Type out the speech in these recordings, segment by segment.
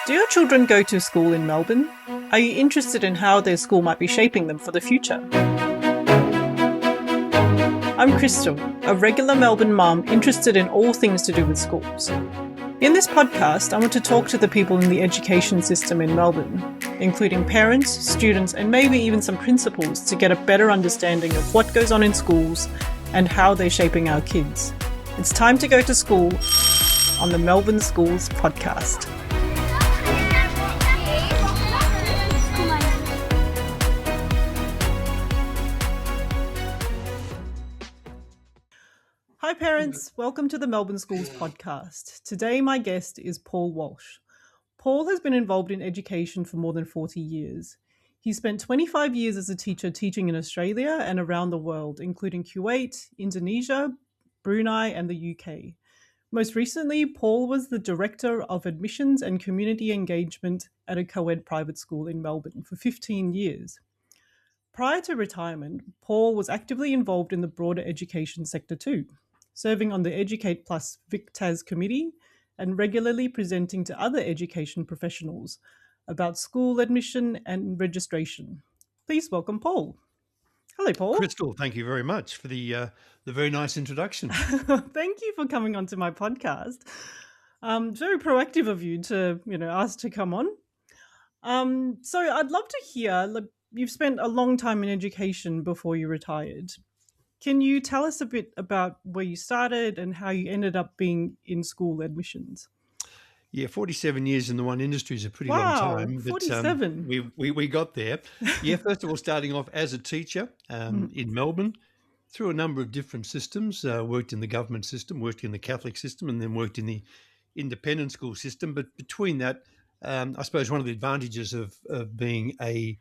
Do your children go to school in Melbourne? Are you interested in how their school might be shaping them for the future? I'm Crystal, a regular Melbourne mum interested in all things to do with schools. In this podcast, I want to talk to the people in the education system in Melbourne, including parents, students, and maybe even some principals to get a better understanding of what goes on in schools and how they're shaping our kids. It's time to go to school on the Melbourne Schools podcast. Hi parents, welcome to the Melbourne Schools podcast. Today my guest is Paul Walsh. Paul has been involved in education for more than 40 years. He spent 25 years as a teacher teaching in Australia and around the world, including Kuwait, Indonesia, Brunei and the UK. Most recently, Paul was the Director of Admissions and Community Engagement at a co-ed private school in Melbourne for 15 years. Prior to retirement, Paul was actively involved in the broader education sector too, serving on the Educate Plus VicTAS committee and regularly presenting to other education professionals about school admission and registration. Please welcome Paul. Hello, Paul. Crystal, thank you very much for the very nice introduction. Thank you for coming onto my podcast. Very proactive of you to, ask to come on. So I'd love to hear, you've spent a long time in education before you retired. Can you tell us a bit about where you started and how you ended up being in school admissions? Yeah, 47 years in the one industry is a pretty long time. Wow, 47. We got there. Yeah, first of all, starting off as a teacher in Melbourne, through a number of different systems, worked in the government system, worked in the Catholic system, and then worked in the independent school system. But between that, I suppose one of the advantages of being a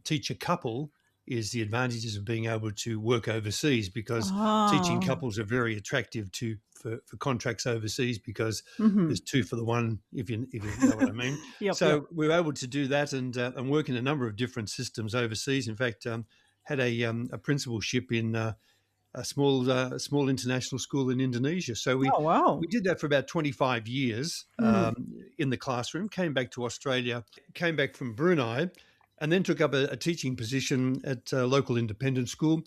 teacher couple is the advantages of being able to work overseas, because teaching couples are very attractive for contracts overseas, because there's two for the one, if you know what I mean. Yep. We were able to do that and work in a number of different systems overseas. In fact, had a principalship in a small international school in Indonesia. So we did that for about 25 years in the classroom, came back to Australia, came back from Brunei, and then took up a teaching position at a local independent school.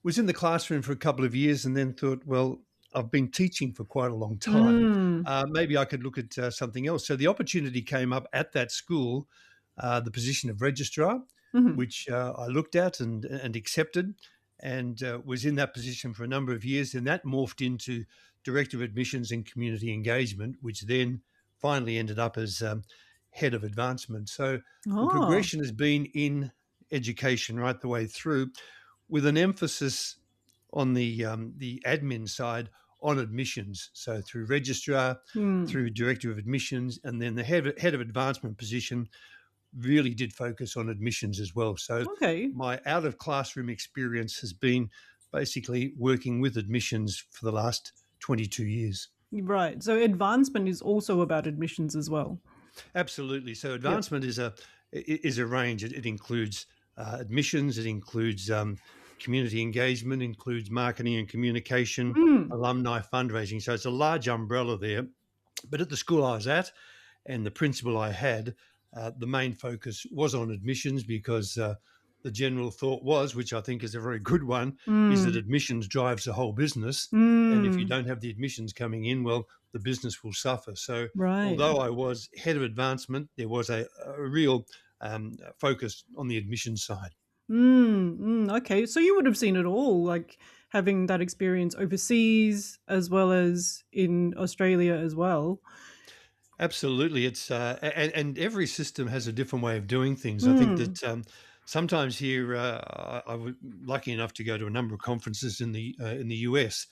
Was in the classroom for a couple of years and then thought, well, I've been teaching for quite a long time. Maybe I could look at something else. So the opportunity came up at that school, the position of registrar, which I looked at and accepted, and was in that position for a number of years. And that morphed into Director of Admissions and Community Engagement, which then finally ended up as head of advancement. So the progression has been in education right the way through, with an emphasis on the admin side on admissions. So through registrar, through Director of Admissions, and then the head of advancement position really did focus on admissions as well. So my out of classroom experience has been basically working with admissions for the last 22 years. Right. So advancement is also about admissions as well. Absolutely. So advancement is a range. It includes admissions. It includes community engagement. Includes marketing and communication, alumni fundraising. So it's a large umbrella there. But at the school I was at, and the principal I had, the main focus was on admissions, because the general thought was, which I think is a very good one, is that admissions drives the whole business. And if you don't have the admissions coming in, well, the business will suffer. So although I was head of advancement, there was a real focus on the admissions side. Okay, so you would have seen it all, like having that experience overseas as well as in Australia as well. Absolutely. It's and every system has a different way of doing things. I think that sometimes here, I was lucky enough to go to a number of conferences in the US,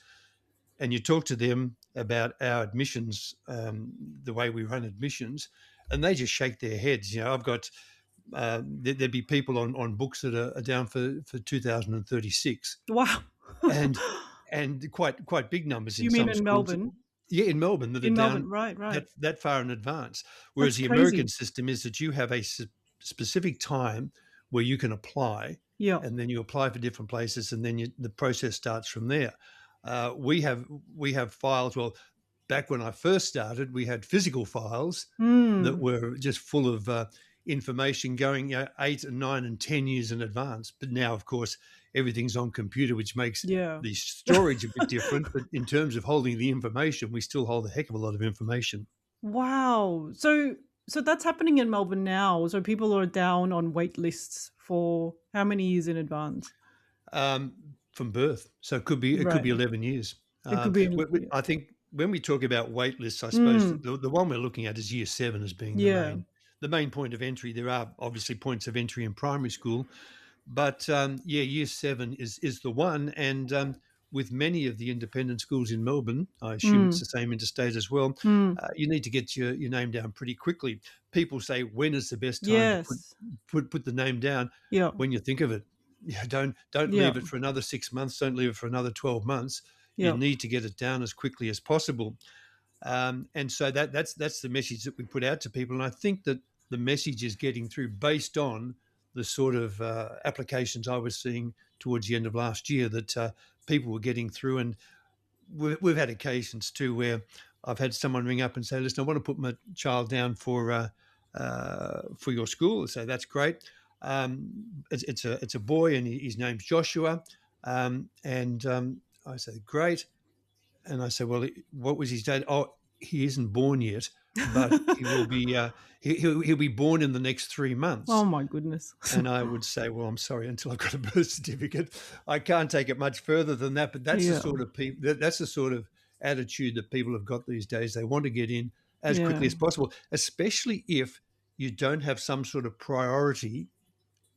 and you talk to them about our admissions, the way we run admissions, and they just shake their heads. I've got there'd be people on books that are down for 2036. Wow, and quite big numbers. You mean in Melbourne? Yeah, in Melbourne, that in are Melbourne, down right. that far in advance. Whereas the American system is that you have a specific time where you can apply, and then you apply for different places, and then the process starts from there. We have files. Well, back when I first started, we had physical files that Mm. were just full of information going 8 and 9 and 10 years in advance. But now, of course, everything's on computer, which makes Yeah. the storage a bit different. But in terms of holding the information, we still hold a heck of a lot of information. Wow. So that's happening in Melbourne now. So people are down on wait lists for how many years in advance? From birth. So it could be Right. 11 years. It could be yeah. I think when we talk about wait lists, I suppose Mm. the one we're looking at is year 7 as being Yeah. the main point of entry. There are obviously points of entry in primary school, but yeah, year 7 is the one. And with many of the independent schools in Melbourne, I assume it's Mm. the same interstate as well. Mm. You need to get your name down pretty quickly. People say, when is the best time to Yes. put the name down? Yeah. When you think of it. Yeah, don't Yeah. leave it for another 6 months. Don't leave it for another 12 months. You Yeah. need to get it down as quickly as possible. And so that's the message that we put out to people. And I think that the message is getting through based on the sort of applications I was seeing towards the end of last year that people were getting through. And we've had occasions too where I've had someone ring up and say, "Listen, I want to put my child down for your school." I say, "That's great. It's a boy, and his name's Joshua." I say, "Great." And I say, "Well, what was his date?" "Oh, he isn't born yet, but he will be. He'll be born in the next 3 months." Oh my goodness. And I would say, "Well, I'm sorry, until I've got a birth certificate, I can't take it much further than that." But that's the Yeah. sort of that's the sort of attitude that people have got these days. They want to get in as quickly Yeah. as possible, especially if you don't have some sort of priority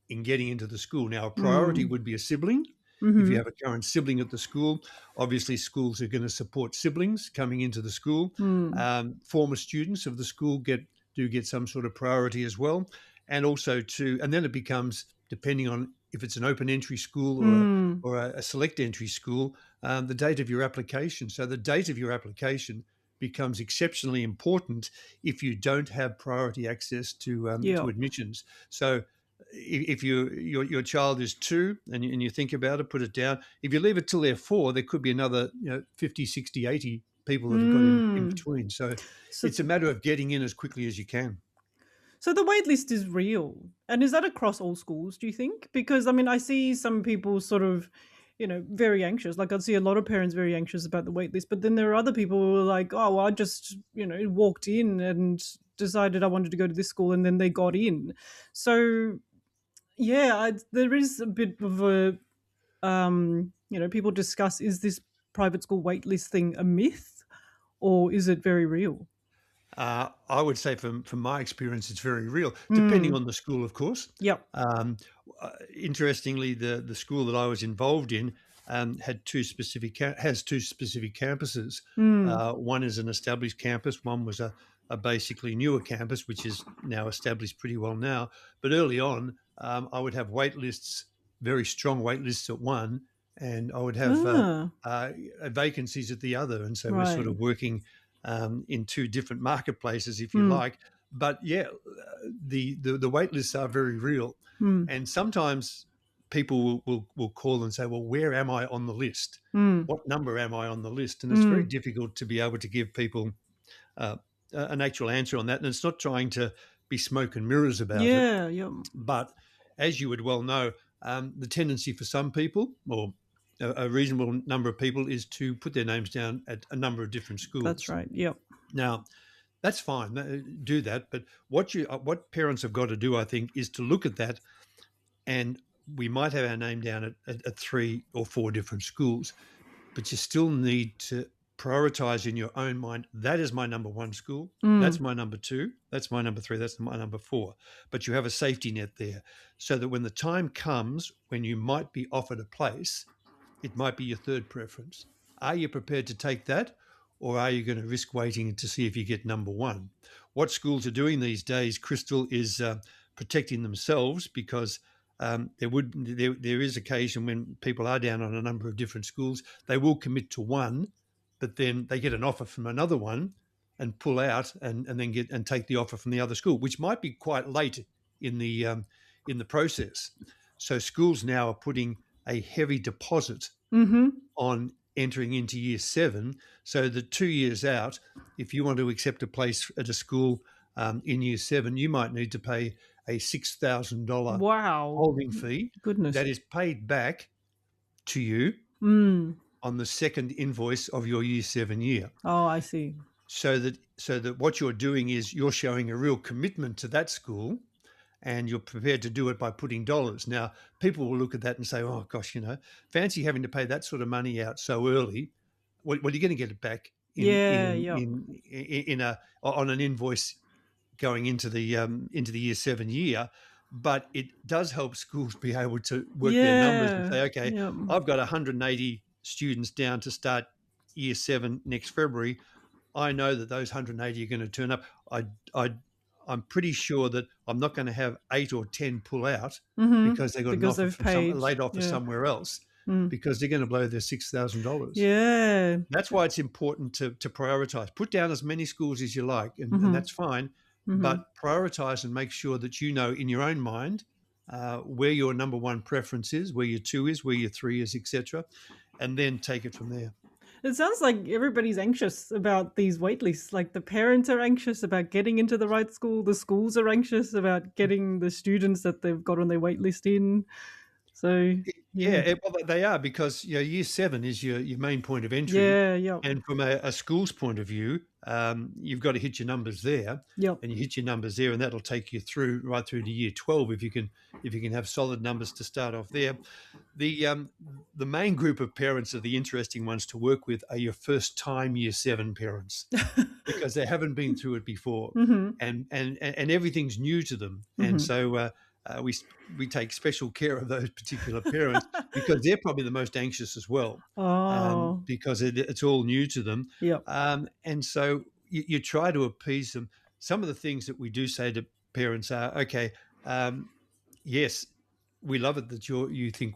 in getting into the school. Now, a priority Mm. would be a sibling. If you Mhm. have a current sibling at the school, obviously schools are going to support siblings coming into the school. Mm. Former students of the school do get some sort of priority as well, and also and then it becomes depending on if it's an open entry school Mm. or a select entry school, the date of your application. So the date of your application becomes exceptionally important if you don't have priority access Yeah. to admissions. So if your child is 2 and you think about it, put it down. If you leave it till they're 4, there could be another 50, 60, 80 people that have got in Mm. between. So So it's a matter of getting in as quickly as you can. So the wait list is real. And is that across all schools, do you think? Because I mean, I see some people sort of, very anxious. Like I see a lot of parents very anxious about the wait list, but then there are other people who are like, oh, well, I just, walked in and decided I wanted to go to this school and then they got in. So yeah, there is a bit of a, people discuss, is this private school wait list thing a myth or is it very real? I would say from my experience, it's very real, depending Mm. on the school, of course. Yep. Um, Interestingly, the school that I was involved in has two specific campuses. Mm. One is an established campus. One was a basically newer campus, which is now established pretty well now. But early on, I would have wait lists, very strong wait lists at one, and I would have Ah, vacancies at the other. And so we're sort right. of working in two different marketplaces, if you Mm. like. But yeah, the wait lists are very real, Mm. and sometimes people will call and say, "Well, where am I on the list? Mm. What number am I on the list?" And it's very Mm. difficult to be able to give people uh, an actual answer on that. And it's not trying to be smoke and mirrors about it, Yeah, yep. but as you would well know, the tendency for some people, or a reasonable number of people, is to put their names down at a number of different That's schools. right. Yep. Now, that's fine. Do that, but what parents have got to do, I think, is to look at that, and we might have our name down at 3 or 4 different schools, but you still need to prioritize in your own mind. That is my number one school. That's Mm. my number two. That's my number three. That's my number four. But you have a safety net there, so that when the time comes when you might be offered a place, it might be your third preference. Are you prepared to take that? Or are you going to risk waiting to see if you get number one? What schools are doing these days, Crystal, is protecting themselves, because there is occasion when people are down on a number of different schools. They will commit to one, but then they get an offer from another one and pull out, and then take the offer from the other school, which might be quite late in the process. So schools now are putting a heavy deposit Mhm. on entering into year 7, so that 2 years out, if you want to accept a place at a school in year 7, you might need to pay a $6,000 Wow. holding fee Goodness. that is paid back to you Mm. on the second invoice of your year 7 year. Oh, I see. So that what you're doing is you're showing a real commitment to that school, and you're prepared to do it by putting dollars. Now, people will look at that and say, "Oh gosh, fancy having to pay that sort of money out so early. Well, you're going to get it back Yeah, yep. on an invoice going into the year 7 year." But it does help schools be able to work their numbers and Yeah. say, "Okay, Yep. I've got 180 students down to start year 7 next February. I know that those 180 are going to turn up. I, I, I'm pretty sure that I'm not going to have 8 or 10 pull out Mhm. because they got an Because offer they've from some paid. late offer Yeah. somewhere else, Mm. because they're going to blow their $6,000. Yeah. That's why it's important to prioritize. Put down as many schools as you like, and Mhm. that's fine. Mhm. But prioritize and make sure that you know in your own mind where your number one preference is, where your 2 is, where your 3 is, etc., and then take it from there. It sounds like everybody's anxious about these wait lists. Like the parents are anxious about getting into the right school. The schools are anxious about getting the students that they've got on their wait list in. So yeah. Yeah, well, they are, because year 7 is your main point of entry, Yeah, yep. and from a school's point of view, you've got to hit your numbers there, Yep. and you hit your numbers there, and that'll take you right through to year 12 if you can have solid numbers to start off there. The main group of parents are the interesting ones to work with are your first time year 7 parents, because they haven't been through it before, Mhm. and everything's new to them, and Mhm. so we take special care of those particular parents, because they're probably the most anxious as well, Oh. because it's all new to them, Yep. and so you try to appease them. Some of the things that we do say to parents are, okay, yes, we love it that you think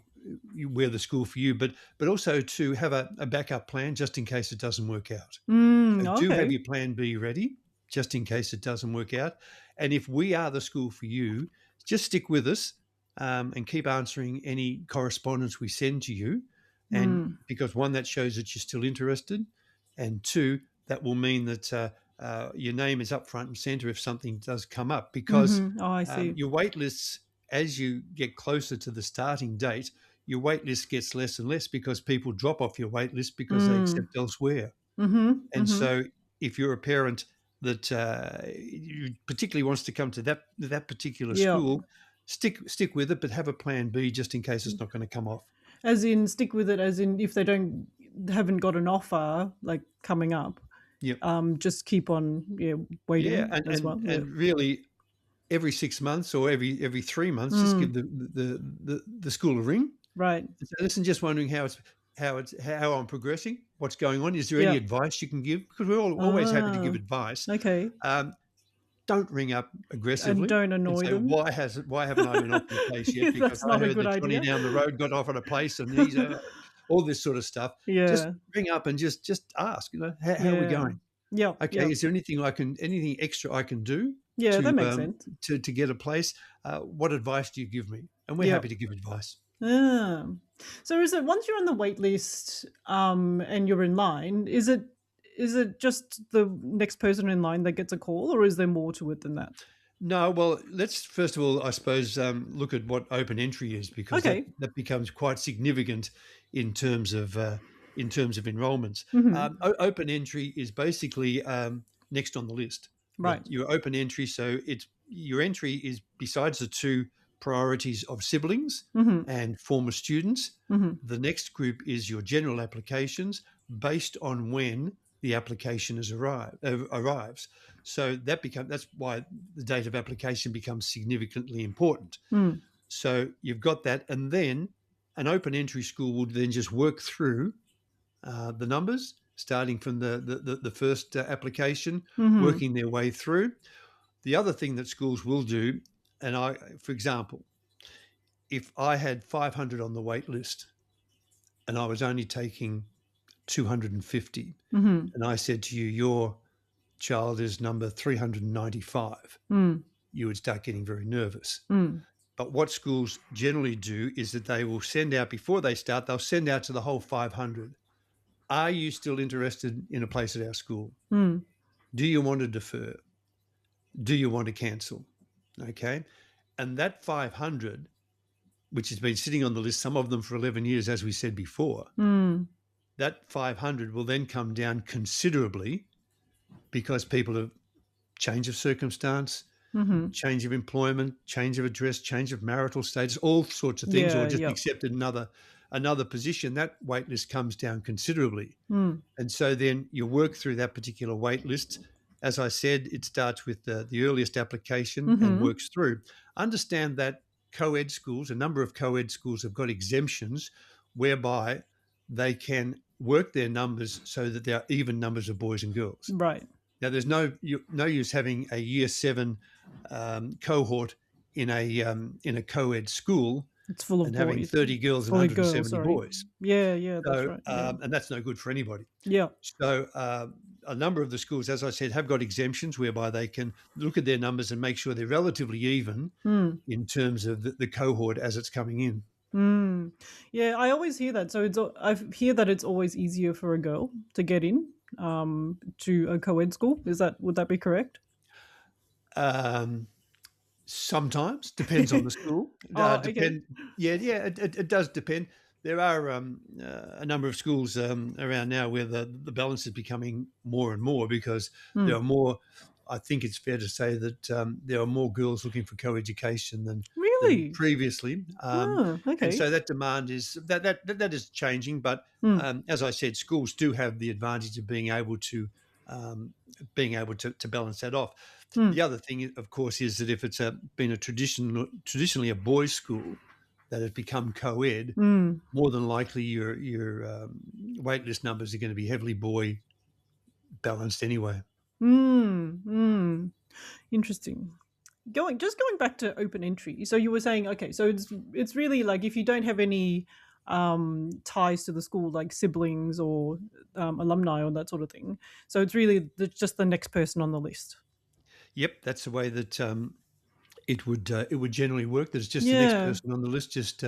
we're the school for you, but also to have a backup plan just in case it doesn't work out. So do have Okay. your plan B ready just in case it doesn't work out. And if we are the school for you, just stick with us, and keep answering any correspondence we send to you. And Mm. because one, that shows that you're still interested, and two, that will mean that your name is up front and center if something does come up. Because Mhm. Oh, I see. your wait lists, as you get closer to the starting date, your wait list gets less and less, because people drop off your wait list because they Mm. accept elsewhere. Mhm. And Mhm. so, if you're a parent that particularly wants to come to that particular Yep. school, stick with it, but have a plan B just in case it's not going to come off. As in stick with it, as in if they haven't got an offer like coming up, Yep. just keep on, yeah, Yeah, waiting and as well. and Yeah. and really, every 6 months or every 3 months, just give Mm. the school a ring Right. and say, "Listen, just wondering how I'm progressing. What's going on? Is there any Yep. advice you can give?" Because we're always happy to give Ah. advice. Okay. Um, don't ring up And aggressively don't and annoy say, them. why haven't I been offered a place yet? Because That's I not a heard good that Johnny idea. down the road got offered a place, and he's all this sort of stuff. Just Yeah. ring up and just ask, how are we Yeah. going? Yep. Okay, Yep. is there anything extra I can do Yeah, that to makes sense. to get a place? What advice do you give me? And we're Yep. happy to give advice. Ah. So is it once you're on the wait list, and you're in line, is it just the next person in line that gets a call, or is there more to it than that? No, well, let's first of all, I suppose, look at what open entry is, because that Okay. that becomes quite significant in terms of enrolments. Mhm. Open entry is basically next on the list. Right. That your open entry, so it's your entry is, besides the two priorities of siblings Mhm. and former students, Mhm. the next group is your general applications based on when the application arrives. So that's why the date of application becomes significantly important. Mm. So you've got that, and then an open entry school would then just work through the numbers, starting from the first application, Mhm. working their way through. The other thing that schools will do, for example, if I had 500 on the wait list and I was only taking 250, Mhm. and I said to you, your child is number 395, Mm. you would start getting very nervous. Mm. But what schools generally do is that they will send out, before they start, they'll send out to the whole 500. Are you still interested in a place at our school? Mm. Do you want to defer? Do you want to cancel? Okay. And that 500, which has been sitting on the list, some of them for 11 years, as we said before, Mm. that 500 will then come down considerably because people have change of circumstance, Mm-hmm. change of employment, change of address, change of marital status, all sorts of things, or Yeah, just yeah. accepted another position. That wait list comes down considerably. Mm. And so then you work through that particular wait list. As I said, it starts with the earliest application and Mm-hmm. works through. Understand that co-ed schools, a number of co-ed schools have got exemptions whereby they can work their numbers so that there are even numbers of boys and girls. Right. Now, there's no use having a year 7 cohort in a co-ed school It's full of and having boys. 30 girls and Fully girls, 170 sorry. boys. Yeah, yeah, that's So, right. Yeah. and that's no good for anybody. Yeah. So, a number of the schools, as I said, have got exemptions whereby they can look at their numbers and make sure they're relatively even Mm. in terms of the cohort as it's coming in. Mm. Yeah, I always hear that. So I hear that it's always easier for a girl to get in to a co-ed school. Would that be correct? Um, Sometimes depends on the school. Oh, okay. Depend. Yeah, yeah. It does depend. There are a number of schools around now where the balance is becoming more and more because there are Mm. more. I think it's fair to say that there are more girls looking for co-education than Really? previously, Oh, and okay. so that demand is that is changing. But Mm. as I said, schools do have the advantage of um, being able to balance that off. The Mm. other thing, of course, is that if it's been traditionally a boys' school that has become co-ed, Mm. more than likely your waitlist numbers are going to be heavily boy balanced anyway. Mm. Mm. Interesting. Going back to open entry. So you were saying, okay, so it's really like if you don't have any ties to the school, like siblings or alumni or that sort of thing. So it's really just the next person on the list. Yep, that's the way that it would generally work. There's just the next Yeah. person on the list. Just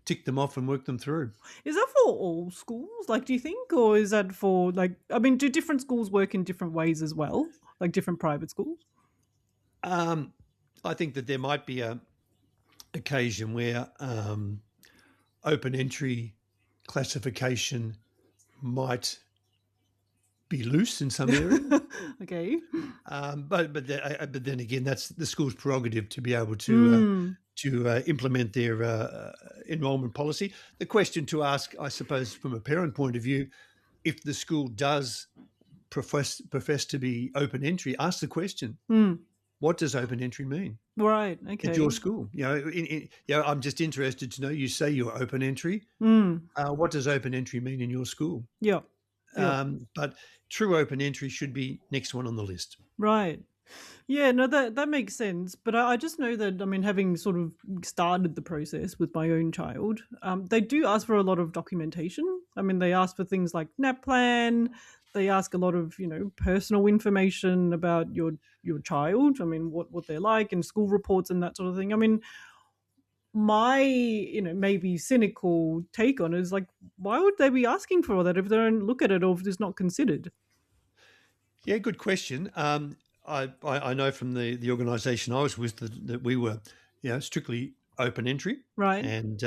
tick them off and work them through. Is that for all schools? Like, do you think, or is that for like? I mean, do different schools work in different ways as well? Like different private schools? Um, I think that there might be a occasion where open entry classification might be loose in some areas. Okay. But then again, that's the school's prerogative to be able Hmm. to implement their enrolment policy. The question to ask, I suppose, from a parent point of view, if the school does profess to be open entry, ask the question: Hmm. what does open entry mean Right. at your Okay. school? I'm just interested to know. You say you're open entry. Hmm. What does open entry mean in your school? Yeah. Yeah. But true open entry should be next one on the list. Right. Yeah, no, that makes sense. But I just know that, I mean, having sort of started the process with my own child, they do ask for a lot of documentation. I mean, they ask for things like NAPLAN. They ask a lot of, personal information about your child. I mean, what they're like and school reports and that sort of thing. I mean, my, maybe cynical take on it is like, why would they be asking for all that if they don't look at it or if it's not considered? Yeah, good question. I know from the organisation I was with that we were, strictly open entry, Right? and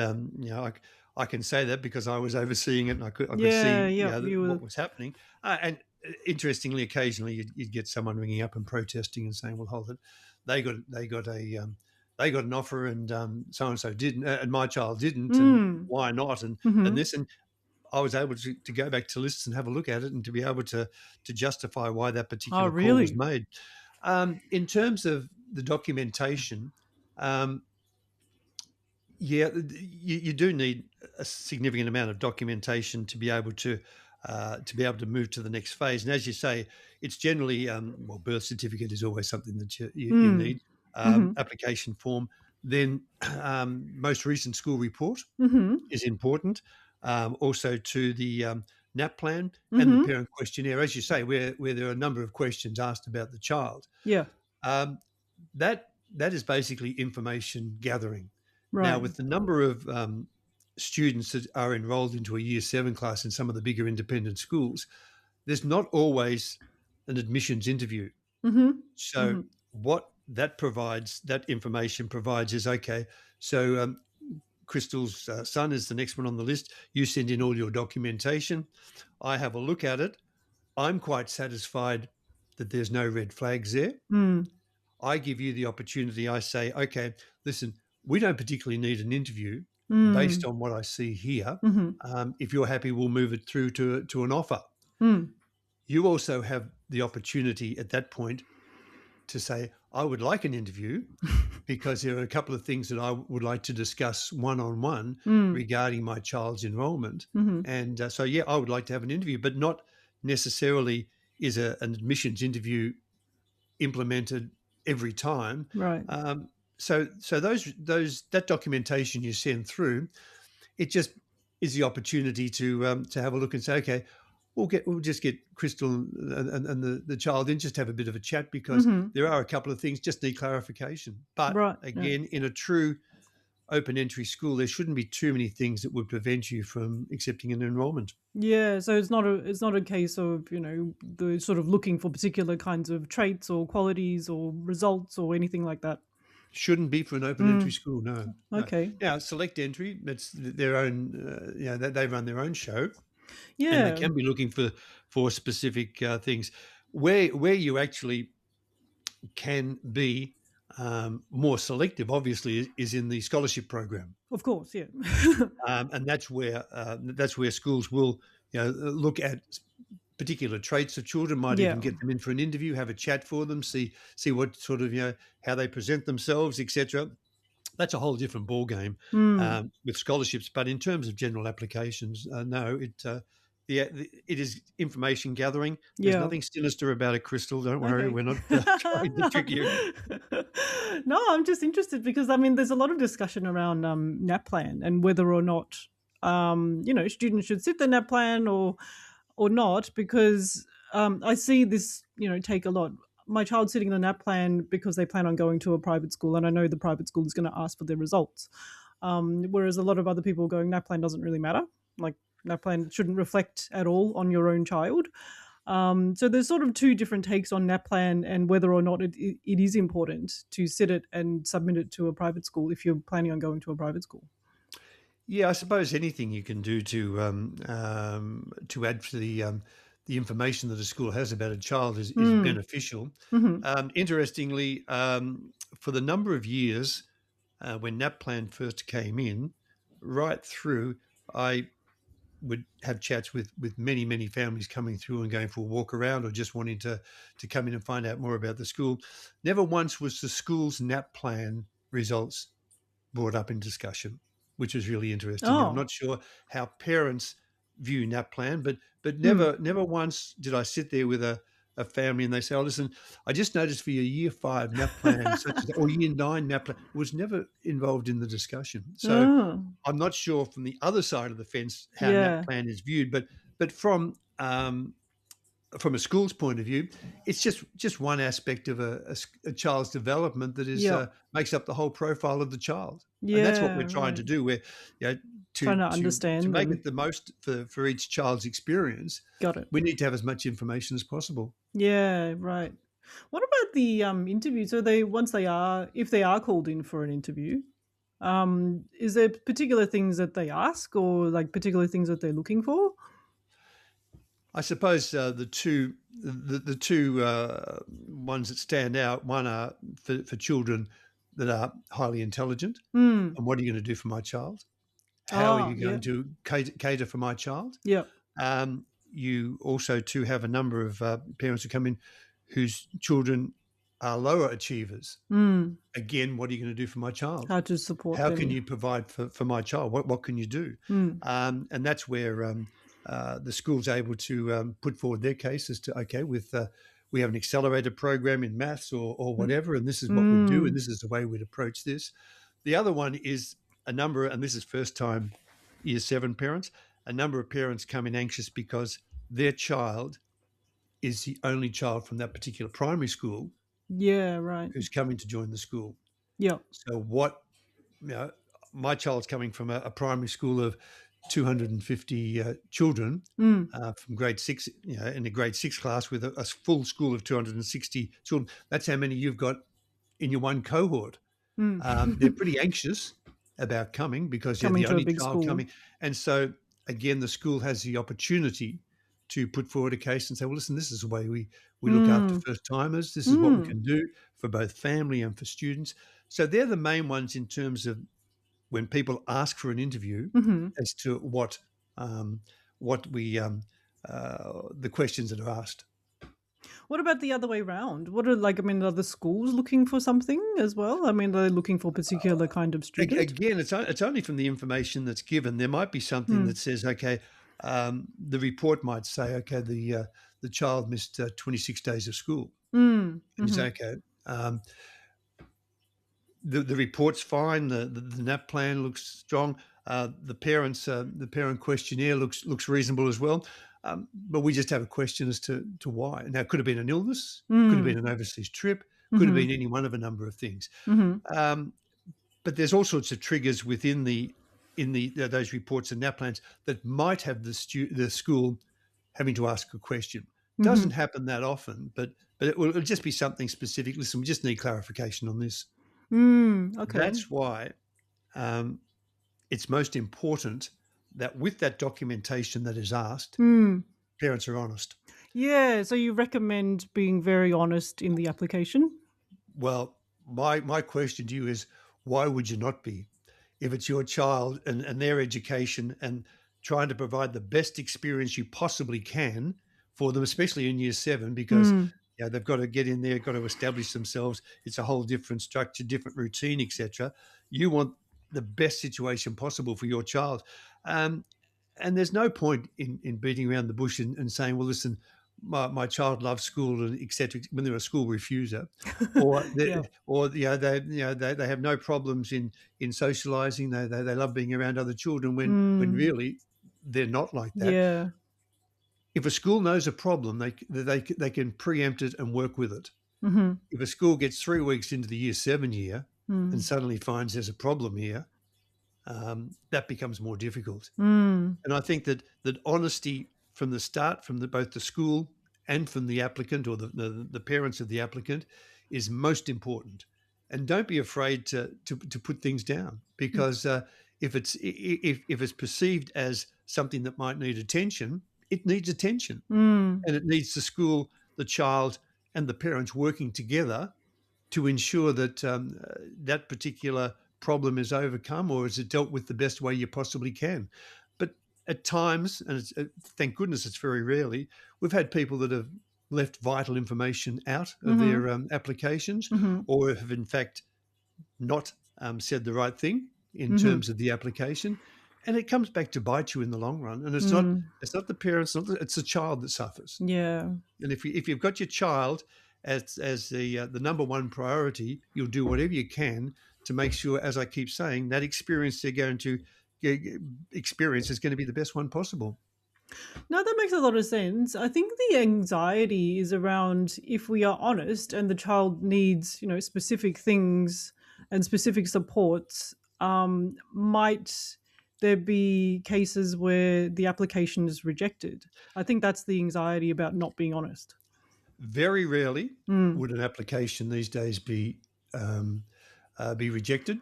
I can say that because I was overseeing it and I could Yeah, see yeah. You what were. was happening. And interestingly, occasionally you'd get someone ringing up and protesting and saying, "Well, hold it, they got an offer and so and so didn't, and my child didn't, and Mm. why not?" And Mhm. this and I was able to go back to lists and have a look at it and to be able to justify why that Oh, particular call was really? made. In terms of the documentation, um, yeah, you do need a significant amount of documentation to be able to move to the next phase. And as you say, it's generally birth certificate is always something that you Mm. need. Mhm. Application form, then most recent school report Mhm. is important. Also to the NAPLAN and the Mhm. parent questionnaire, as you say, where there are a number of questions asked about the child. Yeah. Um, that is basically information gathering. Now, Right. with the number of students that are enrolled into a year 7 class in some of the bigger independent schools, there's not always an admissions interview. Mm-hmm. So Mm-hmm. what that information provides is, okay, so Crystal's son is the next one on the list. You send in all your documentation. I have a look at it. I'm quite satisfied that there's no red flags there. Mm. I give you the opportunity. I say, okay, listen, we don't particularly need an interview based Mm. on what I see here. Mm-hmm. If you're happy, we'll move it through to an offer. Mm. You also have the opportunity at that point to say, I would like an interview because there are a couple of things that I would like to discuss one-on-one Mm. regarding my child's enrolment. Mm-hmm. And so, yeah, I would like to have an interview, but not necessarily is an admissions interview implemented every time. Right. So those that documentation you send through, it just is the opportunity to have a look and say, okay, we'll just get Crystal and the child in, just have a bit of a chat because Mm-hmm. there are a couple of things just need clarification. But Right. Yeah. again, in a true open entry school, there shouldn't be too many things that would prevent you from accepting an enrolment. Yeah, so it's not a case of, the sort of looking for particular kinds of traits or qualities or results or anything like that. Shouldn't be for an open entry Mm. school. No, no. Okay. Now, select entry, it's their own. They run their own show, and they Yeah. can be looking for specific things. Where you actually can be more selective, obviously, is in the scholarship program, Of course. Yeah. and that's where schools will look at particular traits of children, might Yeah. even get them in for an interview, have a chat for them, see what sort of how they present themselves, etc. That's a whole different ball game Mm. with scholarships. But in terms of general applications, no, it is information gathering. There's Yeah. nothing sinister about it, Crystal. Don't worry, Okay. we're not trying to trick you. No, I'm just interested because there's a lot of discussion around NAPLAN and whether or not students should sit the NAPLAN or not, because I see this take a lot. My child's sitting the NAPLAN because they plan on going to a private school, and I know the private school is going to ask for their results. Whereas a lot of other people going, NAPLAN doesn't really matter. Like, NAPLAN shouldn't reflect at all on your own child. So there's sort of two different takes on NAPLAN and whether or not it is important to sit it and submit it to a private school if you're planning on going to a private school. Yeah, I suppose anything you can do to add to the information that a school has about a child is Mm. beneficial. Hmm. Interestingly, for the number of years when NAPLAN first came in, right through, I would have chats with many families coming through and going for a walk around or just wanting to come in and find out more about the school. Never once was the school's NAPLAN results brought up in discussion, which was really interesting. I'm Oh. not sure how parents view NAPLAN, but Mm. never once did I sit there with a family and they say, "Oh, listen, I just noticed for your year 5 NAPLAN, such as or year 9 NAPLAN," was never involved in the discussion. So Oh. I'm not sure from the other side of the fence how Yeah. NAPLAN is viewed, but from a school's point of view, it's just one aspect of a child's development that is Yeah. makes up the whole profile of the child, and that's what Yeah. we're trying Right. to do. We're Trying to to understand make it them. the most for each child's experience. Got it. We need to have as much information as possible. Yeah. Right. What about the interview? So they once they are if they are called in for an interview, is there particular things that they ask or like particular things that they're looking for? I suppose the two ones that stand out. One are for children that are highly intelligent. Hmm. And what are you going to do for my child? How are Oh, you yeah. going to cater for my child? Yeah. You also too have a number of parents who come in whose children are lower achievers. Hmm. Again, what are you going to do for my child? How to support How can them. you provide for my child? What can you do? Hmm. And that's where the school's able to put forward their case as to, okay, we have an accelerated program in maths or whatever, and this is what we do, and Hmm. this is the way we'd approach this. The other one is a number, and this is first time year 7 parents, a number of parents come in anxious because their child is the only child from that particular primary school Yeah. Right. who's coming to join the school. Yeah. So what, you know, my child's coming from a primary school of 250 children from grade 6, in a grade 6 class with a full school of 260 children. That's how many you've got in your one cohort. They're pretty anxious about coming because they're Coming the to a only big child school. coming. And so, again, the school has the opportunity to put forward a case and say, well, listen, this is the way we look after first timers. This is what we can do for both family and for students. So they're the main ones in terms of when people ask for an interview as to what we the questions that are asked. What about the other way around? What are are the schools looking for something as well? I mean, are they looking for a particular kind of student? Again, it's only from the information that's given. There might be something that says, okay, the report might say, okay, the child missed 26 days of school. Mm. And you say, Mhm. okay, the report's fine. The NAPLAN looks strong. The parent questionnaire looks reasonable as well. But we just have a question as to why. Now, it could have been an illness, could have been an overseas trip, could have Mhm. been any one of a number of things. Mhm. Um, but there's all sorts of triggers within those reports and NAPLANs that might have the school having to ask a question. Doesn't Mhm. happen that often, but it'll just be something specific. Listen, we just need clarification on this. Okay. That's why um, it's most important that with that documentation that is asked, Mm. parents are honest. Yeah, so you recommend being very honest in the application? Well, my question to you is, why would you not be? If it's your child and their education and trying to provide the best experience you possibly can for them, especially in year 7, because Mm. they've got to get in there, got to establish themselves. It's a whole different structure, different routine, etc. You want the best situation possible for your child. Um, and there's no point in beating around the bush and saying, well, listen, my child loves school and etc. when they're a school refuser, or Yeah. they have no problems in socializing. They love being around other children when Mm. really they're not like that. Yeah. If a school knows a problem, they can preempt it and work with it. Mhm. If a school gets 3 weeks into the year 7 year and Mm. suddenly finds there's a problem here, that becomes more difficult. Mm. And I think that honesty from the start, from both the school and from the applicant or the parents of the applicant, is most important. And don't be afraid to put things down, because if it's perceived as something that might need attention, it needs attention, Mm. and it needs the school, the child, and the parents working together to ensure that that particular problem is overcome or is it dealt with the best way you possibly can. But at times, and thank goodness it's very rarely, we've had people that have left vital information out of Mhm. their applications, Mhm. or have in fact not said the right thing in Mhm. terms of the application, and it comes back to bite you in the long run. And Mm. it's not the parents, it's the child that suffers. Yeah. And if you've got your child as the number one priority, you'll do whatever you can to make sure, as I keep saying, that experience they're going to experience is going to be the best one possible. No, that makes a lot of sense. I think the anxiety is around if we are honest and the child needs, specific things and specific supports, might there be cases where the application is rejected? I think that's the anxiety about not being honest. Very rarely Mm. would an application these days be rejected.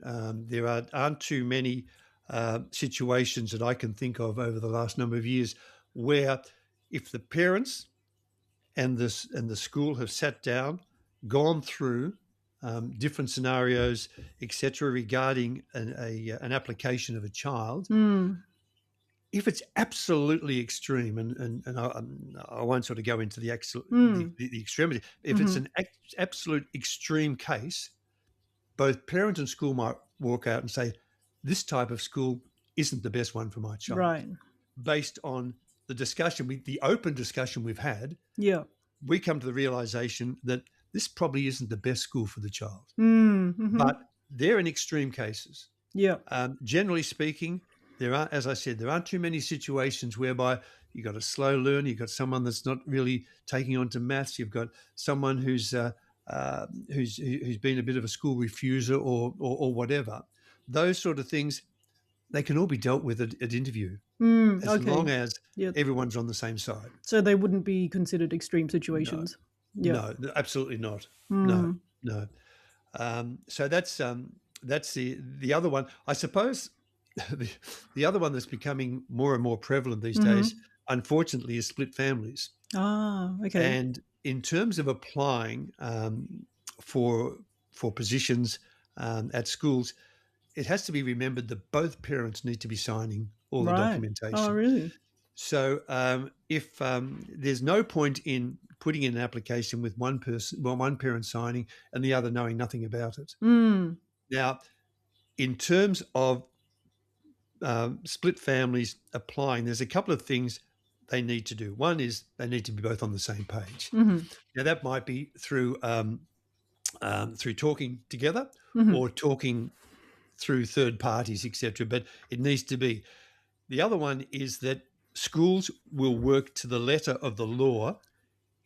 There aren't too many situations that I can think of over the last number of years where, if the parents and the school have sat down, gone through different scenarios, etc., regarding an application of a child. Mm. If it's absolutely extreme, and I won't sort of go into Mm. the extremity. If it's Mhm. an absolute extreme case, both parent and school might walk out and say, "This type of school isn't the best one for my child," Right. based on the open discussion we've had. Yeah. We come to the realization that this probably isn't the best school for the child. Mm. Mhm. But they're in extreme cases. Yeah. Generally speaking, as I said, there aren't too many situations whereby you've got a slow learner, you've got someone that's not really taking on to maths, you've got someone who's been a bit of a school refuser or whatever. those sort of things, they can all be dealt with at interview, as long Okay. as Yeah. everyone's on the same side. So they wouldn't be considered extreme No, situations. Yeah. no, absolutely not. No, Mm. no. So that's the other one. I suppose the other one that's becoming more and more prevalent these days, Mhm. unfortunately, is split families. Ah, okay. And in terms of applying for for positions at schools, it has to be remembered that both parents need to be signing all the Right. Oh, documentation. really? So if there's no point in putting in an application with one person, well, one parent signing and the other knowing nothing about it. Mm. Now, in terms of split families applying, there's a couple of things they need to do. One is they need to be both on the same page. Mhm. Now, that might be through talking together Mhm. or talking through third parties, etc. But it needs to be. The other one is that schools will work to the letter of the law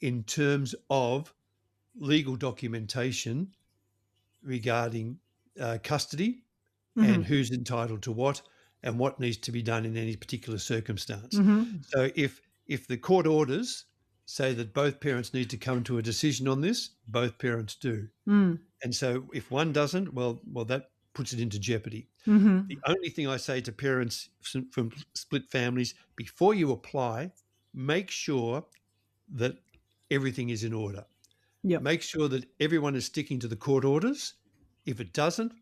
in terms of legal documentation regarding custody and Mhm. who's entitled to what and what needs to be done in any particular circumstance. Mhm. So if the court orders say that both parents need to come to a decision on this, both parents do. Mm. And so if one doesn't, well, that puts it into jeopardy. The Mhm. only thing I say to parents from split families, before you apply, make sure that everything is in order. Yep. Make sure that everyone is sticking to the court orders. If it doesn't,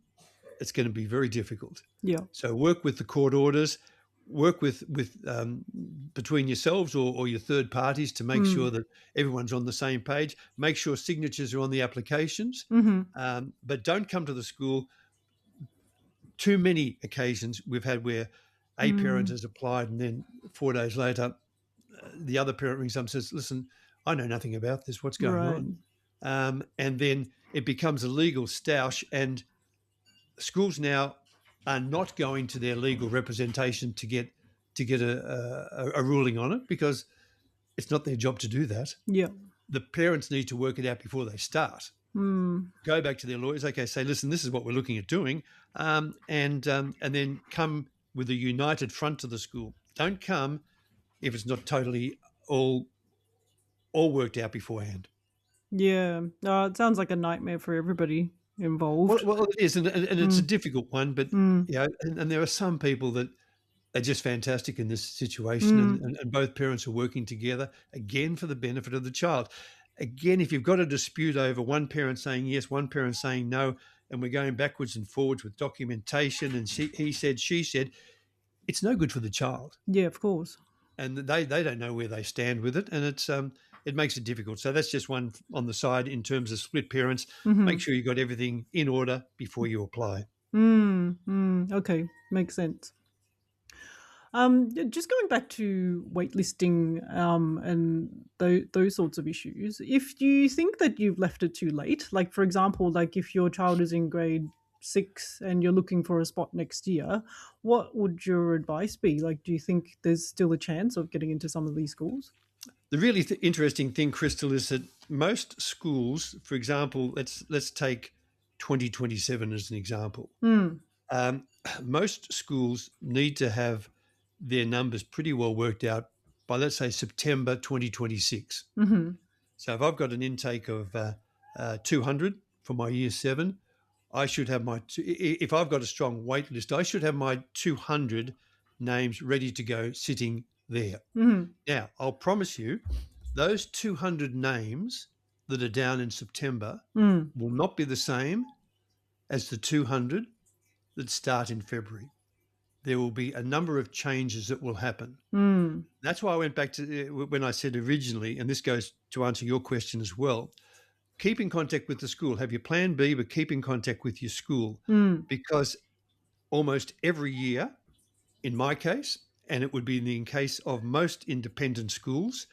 it's going to be very difficult. Yeah. So work with the court orders, work with between yourselves or your third parties to make Mm. sure that everyone's on the same page. Make sure signatures are on the applications, Mhm. but don't come to the school. Too many occasions we've had where a parent Mm. has applied and then 4 days later the other parent rings up and says, "Listen, I know nothing about this. What's going Right. on?" And then it becomes a legal stoush, and schools now are not going to their legal representation to get a ruling on it because it's not their job to do that. Yeah. The parents need to work it out before they start. Mm. Go back to their lawyers. Okay, say, listen, this is what we're looking at doing, and then come with a united front to the school. Don't come if it's not totally all worked out beforehand. Yeah. It sounds like a nightmare for everybody Well, involved. well, it is, and it's a Mm. difficult one, but Mm. and there are some people that are just fantastic in this situation, and, Mm. and, and both parents are working together again for the benefit of the child. Again, if you've got a dispute over one parent saying yes, one parent saying no, and we're going backwards and forwards with documentation, and he said, she said, it's no good for the child, Yeah, of course. and they don't know where they stand with it, and it makes it difficult. So that's just one on the side in terms of split parents. Make Mhm. sure you've got everything in order before you apply. Mm. Mm. Okay, makes sense. Just going back to waitlisting, and those sorts of issues, if you think that you've left it too late, like for example, like if your child is in grade 6 and you're looking for a spot next year, what would your advice be? Like, do you think there's still a chance of getting into some of these schools? The really interesting thing, Crystal, is that most schools, for example, let's take 2027 as an example. Mm. Um, most schools need to have their numbers pretty well worked out by, let's say, September 2026. Mm-hmm. So if I've got an intake of 200 for my year 7, I should have if I've got a strong wait list, I should have my 200 names ready to go sitting there. Mm-hmm. Now, I'll promise you, those 200 names that are down in September Mm. will not be the same as the 200 that start in February. There will be a number of changes that will happen. Mm. That's why I went back to when I said originally, and this goes to answer your question as well, keep in contact with the school. Have your plan B, but keep in contact with your school Mm. because almost every year, in my case, and it would be in the case of most independent schools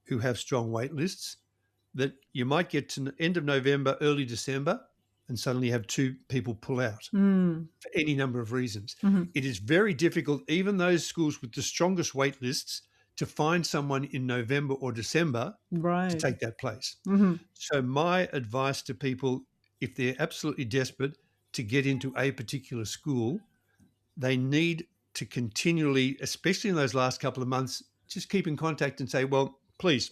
who have strong wait lists, that you might get to the end of November, early December, and suddenly have 2 people pull out Mm. for any number of reasons. Mm-hmm. It is very difficult, even those schools with the strongest wait lists, to find someone in November or December to Right. take that place. Mm-hmm. So my advice to people, if they're absolutely desperate, to get into a particular school, they need to continually, especially in those last couple of months, just keep in contact and say, well, please,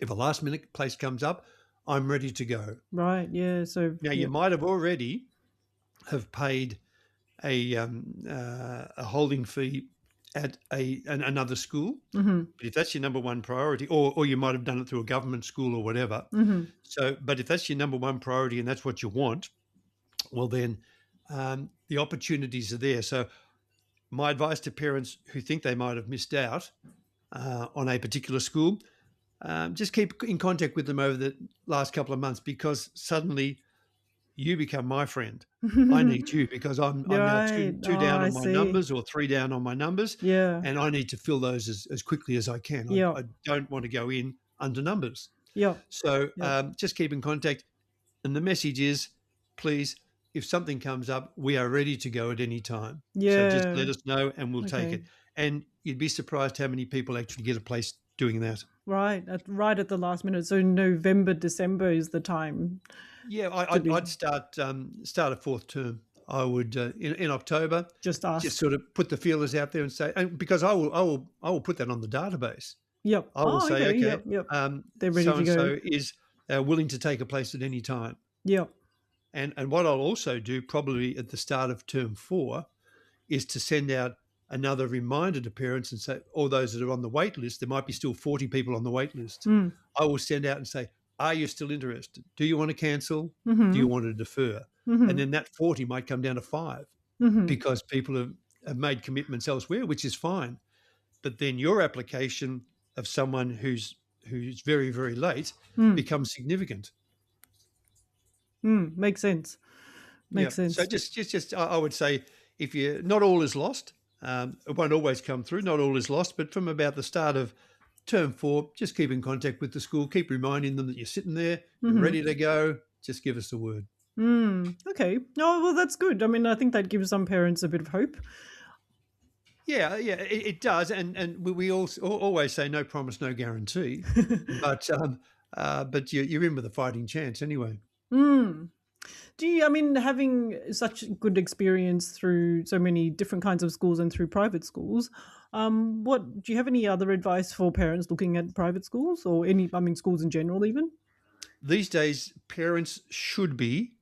if a last minute place comes up, I'm ready to go. Right. Yeah. So, Now, you yeah. might have already have paid a holding fee at another school. Mm-hmm. But if that's your number one priority, or you might have done it through a government school or whatever. Mm-hmm. So, but if that's your number one priority and that's what you want, well, then the opportunities are there. So, my advice to parents who think they might have missed out on a particular school, just keep in contact with them over the last couple of months, because suddenly you become my friend. I need you because I'm now Right. two Oh, down I on my see. numbers or three down on my numbers, Yeah. and I need to fill those as quickly as I can. Yep. I don't want to go in under numbers. Yep. So Yep. just keep in contact. And the message is, please, if something comes up, we are ready to go at any time. So just Yeah. let us know and we'll take Okay. it. And you'd be surprised how many people actually get a place doing that. Right. Right at the last minute. So November, December is the time Yeah, to I'd be start a fourth term. I would in October just just ask. sort of put the feelers out there and say, and because I will put that on the database. Yep. I will Oh, say, okay. okay, Yep. Yep. They're ready so to and go. so is willing to take a place at any time. Yep. And what I'll also do probably at the start of term 4 is to send out another reminder to parents and say, all those that are on the wait list, there might be still 40 people on the wait list. Mm. I will send out and say, are you still interested? Do you want to cancel? Do you Mm-hmm. want to defer? And Mm-hmm. then that 40 might come down to 5 Mm-hmm. because people have made commitments elsewhere, which is fine. But then your application of someone who's very, very late Mm. becomes significant. Mm. Makes sense. Yeah. Makes So sense. just I would say, if you not all is lost. It won't always come through. Not all is lost, but from about the start of term 4, just keep in contact with the school. Keep reminding them that you're sitting there, you're Mm-hmm. ready to go. Just give us the word. Mm. Okay. Oh, well, that's good. I mean, I think that gives some parents a bit of hope. Yeah, yeah, it does, and we always say no promise, no guarantee, but you're in with a fighting chance anyway. Mm. Do you, I mean, having such good experience through so many different kinds of schools and through private schools, what do you have any other advice for parents looking at private schools or any, I mean, schools in general, even? These days, parents should be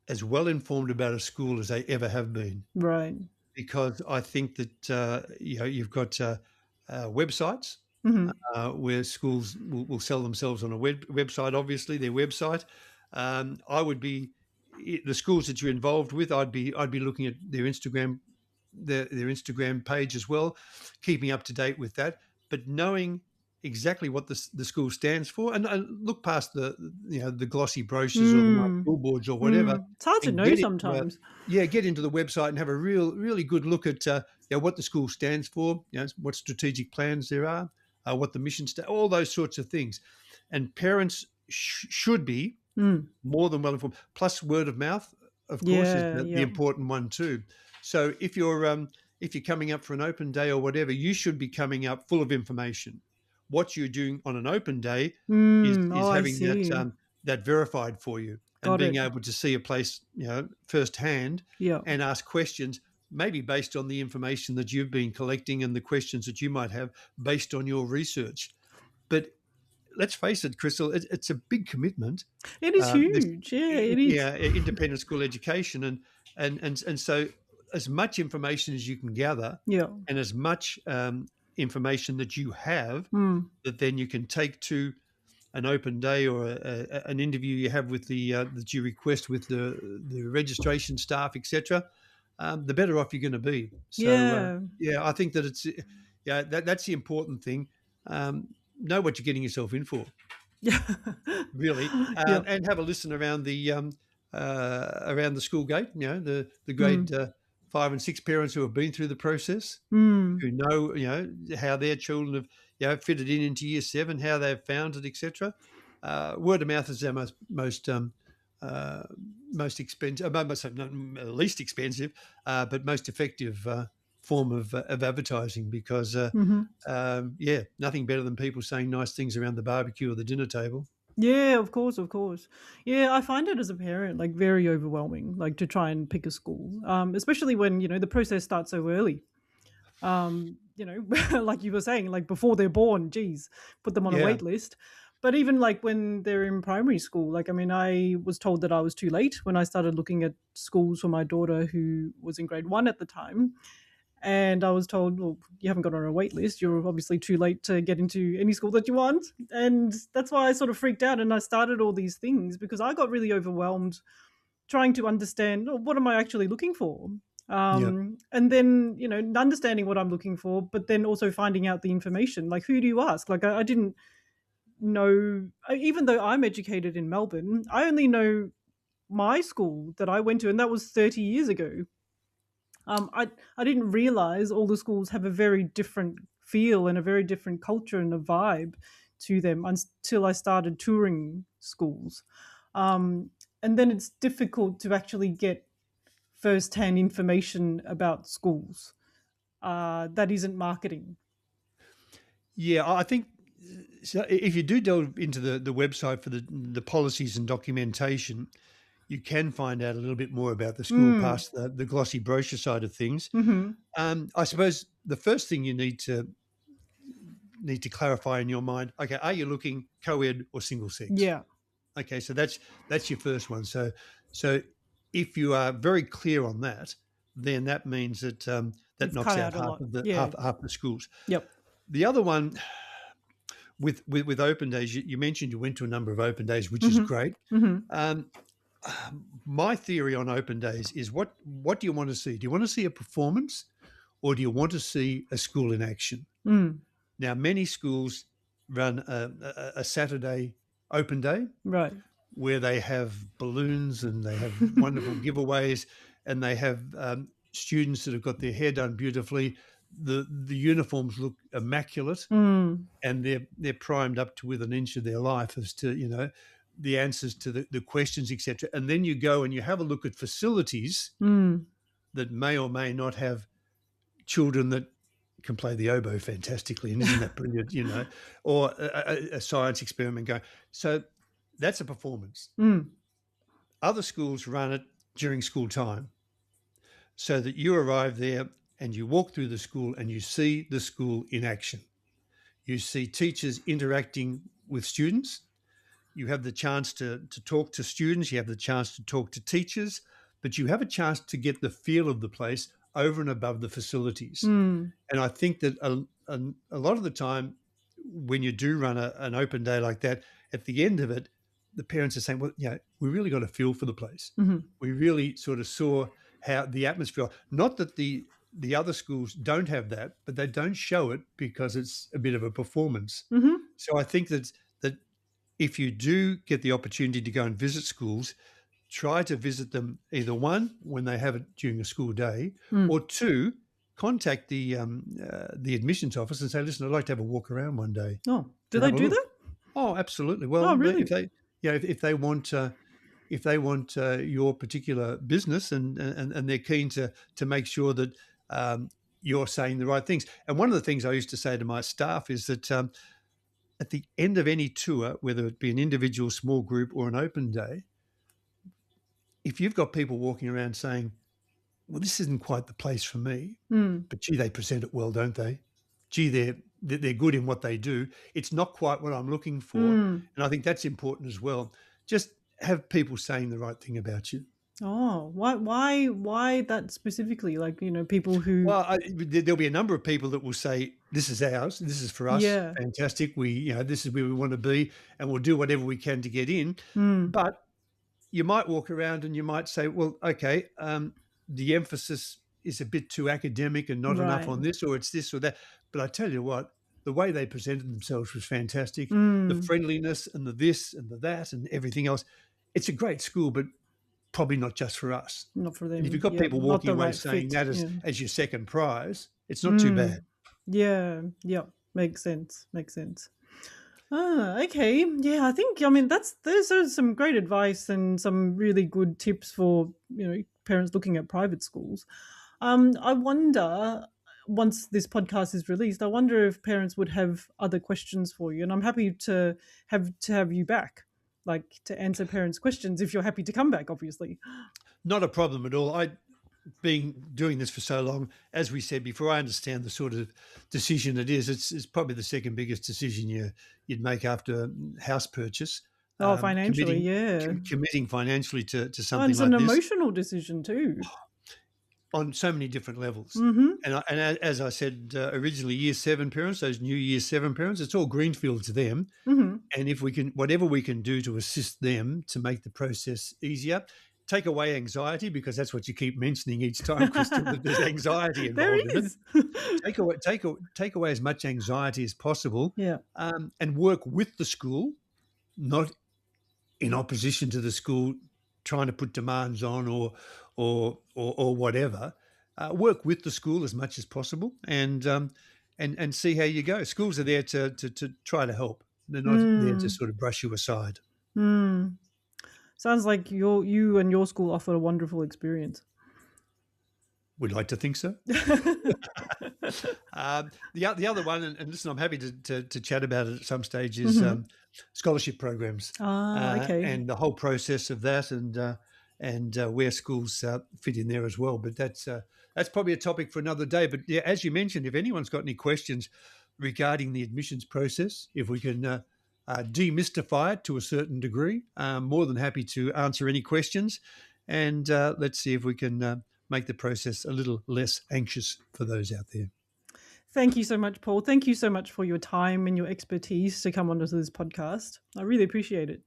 as well informed about a school as they ever have been, Right. because I think that you've got websites Mm-hmm. where schools will sell themselves on a website. Obviously, their website. I would be the schools that you're involved with. I'd be looking at their Instagram, their Instagram page as well, keeping up to date with that, but knowing exactly what the school stands for, and look past the glossy brochures or the nice Mm. billboards or whatever, Mm. It's hard to and know sometimes. get into the website and have a really good look at what the school stands for, what strategic plans there are, what the mission all those sorts of things, and parents should be Mm. more than well informed. Plus, word of mouth, of course, is Yeah. the Yeah. important one too. So if you're coming up for an open day or whatever, you should be coming up full of information. What you're doing on an open day is Mm. Oh, I having see. that verified for you and Got being it. able to see a place firsthand Yeah. and ask questions. Maybe based on the information that you've been collecting and the questions that you might have based on your research. But let's face it, Crystal, it's a big commitment. It is This, huge. Yeah, it is. independent school education, and so as much information as you can gather, Yeah. and as much information that you have, Mm. that then you can take to an open day or an interview you have with that you request with the registration staff, etc. The better off you're going to be. So Yeah. I think that that's the important thing. Know what you're getting yourself in for, Yeah. really, Yeah. and have a listen around the school gate. The grade Mm. 5 and 6 parents who have been through the process, Mm. who know how their children have fitted into year 7, how they've found it, etc. Word of mouth is our most expensive, not least expensive, but most effective form of advertising, because Mm-hmm. nothing better than people saying nice things around the barbecue or the dinner table. Yeah, of course, of course. Yeah, I find it as a parent like very overwhelming, like to try and pick a school, especially when the process starts so early. Like you were saying, like before they're born, geez, put them on a Yeah. wait list. But even like when they're in primary school, like I mean, I was told that I was too late when I started looking at schools for my daughter who was in grade one at the time. And I was told, well, you haven't got on a wait list. You're obviously too late to get into any school that you want. And that's why I sort of freaked out and I started all these things because I got really overwhelmed trying to understand, oh, what am I actually looking for? Yeah. And then, understanding what I'm looking for, but then also finding out the information. Like, who do you ask? Like, I didn't know, even though I'm educated in Melbourne, I only know my school that I went to, and that was 30 years ago. I didn't realize all the schools have a very different feel and a very different culture and a vibe to them until I started touring schools. Um, and then it's difficult to actually get first-hand information about schools that isn't marketing. Yeah, I think so. If you do delve into the website for the policies and documentation, you can find out a little bit more about the school Mm. past the glossy brochure side of things. Mm-hmm. I suppose the first thing you need to clarify in your mind, okay, are you looking co-ed or single sex? Yeah, Okay, so that's your first one. So if you are very clear on that, then that means that that you've knocks cut out out a half lot. of the Yeah. half the schools. Yep. The other one with open days, you mentioned you went to a number of open days, which is Mm-hmm. great. Mm-hmm. Um, my theory on open days is what do you want to see? Do you want to see a performance, or do you want to see a school in action? Mm. Now, many schools run a Saturday open day Right. where they have balloons and they have wonderful giveaways, and they have students that have got their hair done beautifully. The uniforms look immaculate, Mm. and they're primed up to within an inch of their life as to the answers to the questions, etc. And then you go and you have a look at facilities Mm. that may or may not have children that can play the oboe fantastically, and isn't that brilliant? Or a science experiment going. So that's a performance. Mm. Other schools run it during school time, so that you arrive there and you walk through the school and you see the school in action. You see teachers interacting with students. You have the chance to talk to students. You have the chance to talk to teachers, but you have a chance to get the feel of the place over and above the facilities. Mm. And I think that a lot of the time, when you do run an open day like that, at the end of it, the parents are saying, well, we really got a feel for the place. Mm-hmm. We really sort of saw how the atmosphere, not that the other schools don't have that, but they don't show it because it's a bit of a performance. Mm-hmm. So I think that if you do get the opportunity to go and visit schools, try to visit them either one when they have it during a school day, Mm. or two, contact the admissions office and say, "Listen, I'd like to have a walk around one day Oh, do and they have a do look." that? Oh, absolutely. Oh, Well, if really? they, if they want your particular business, and they're keen to make sure that you're saying the right things. And one of the things I used to say to my staff is that at the end of any tour, whether it be an individual, small group, or an open day, if you've got people walking around saying, well, this isn't quite the place for me, Mm. but gee, they present it well, don't they? Gee, they're good in what they do. It's not quite what I'm looking for, Mm. and I think that's important as well. Just have people saying the right thing about you. Oh, why that specifically? Like, people who, Well, there'll be a number of people that will say, "This is ours. This is for us. yeah. Fantastic. This is where we want to be, and we'll do whatever we can to get in." Mm. But you might walk around and you might say, well, okay, the emphasis is a bit too academic and not enough Right. on this, or it's this or that. But I tell you what, the way they presented themselves was fantastic. The Mm. friendliness and the this and the that and everything else. It's a great school, but probably not just for us. Not for And if you've them. got Yeah, people not walking the away right saying fit. that Yeah. as your second prize, it's not too bad. Mm. Yeah. Yeah. Makes sense. Makes sense. Ah, okay. Yeah, I mean those are some great advice and some really good tips for, parents looking at private schools. I wonder once this podcast is released, I wonder if parents would have other questions for you, and I'm happy to have you back, like to answer parents' questions if you're happy to come back, obviously. Not a problem at all. Being doing this for so long, as we said before, I understand the sort of decision it is. It's probably the second biggest decision you'd make after house purchase. Financially, committing financially to something like this. It's an emotional decision too, on so many different levels. Mm-hmm. And as I said originally, Year 7 parents, those new Year 7 parents, it's all greenfield to them. Mm-hmm. And if we can, whatever we can do to assist them to make the process easier. Take away anxiety, because that's what you keep mentioning each time, Crystal, that there's anxiety involved in it. Take away as much anxiety as possible, and work with the school, not in opposition to the school, trying to put demands on or whatever. Work with the school as much as possible, and see how you go. Schools are there to try to help. They're not there to sort of brush you aside. Sounds like you and your school offer a wonderful experience. We'd like to think so. The other one, and listen, I'm happy to chat about it at some stage, is scholarship programs. Okay. And the whole process of that, and where schools fit in there as well. But that's probably a topic for another day. But yeah, as you mentioned, if anyone's got any questions regarding the admissions process, if we can demystify it to a certain degree, more than happy to answer any questions, and let's see if we can make the process a little less anxious for those out there. Thank you so much, Paul. Thank you so much for your time and your expertise to come onto this podcast. I really appreciate it.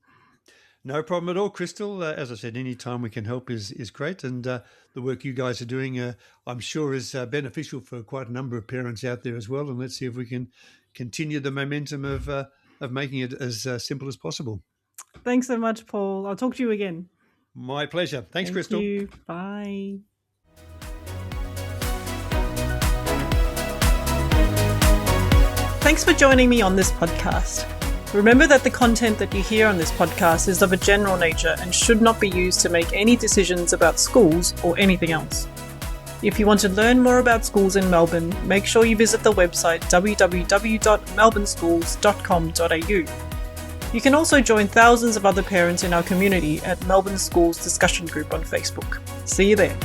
No problem at all, Crystal. As I said, any time we can help is great, and the work you guys are doing, I'm sure, is beneficial for quite a number of parents out there as well. And let's see if we can continue the momentum of making it as simple as possible. Thanks so much, Paul. I'll talk to you again. My pleasure. Thanks, Crystal. Thank you. Bye. Thanks for joining me on this podcast. Remember that the content that you hear on this podcast is of a general nature and should not be used to make any decisions about schools or anything else. If you want to learn more about schools in Melbourne, make sure you visit the website www.melbourneschools.com.au. You can also join thousands of other parents in our community at Melbourne Schools Discussion Group on Facebook. See you there.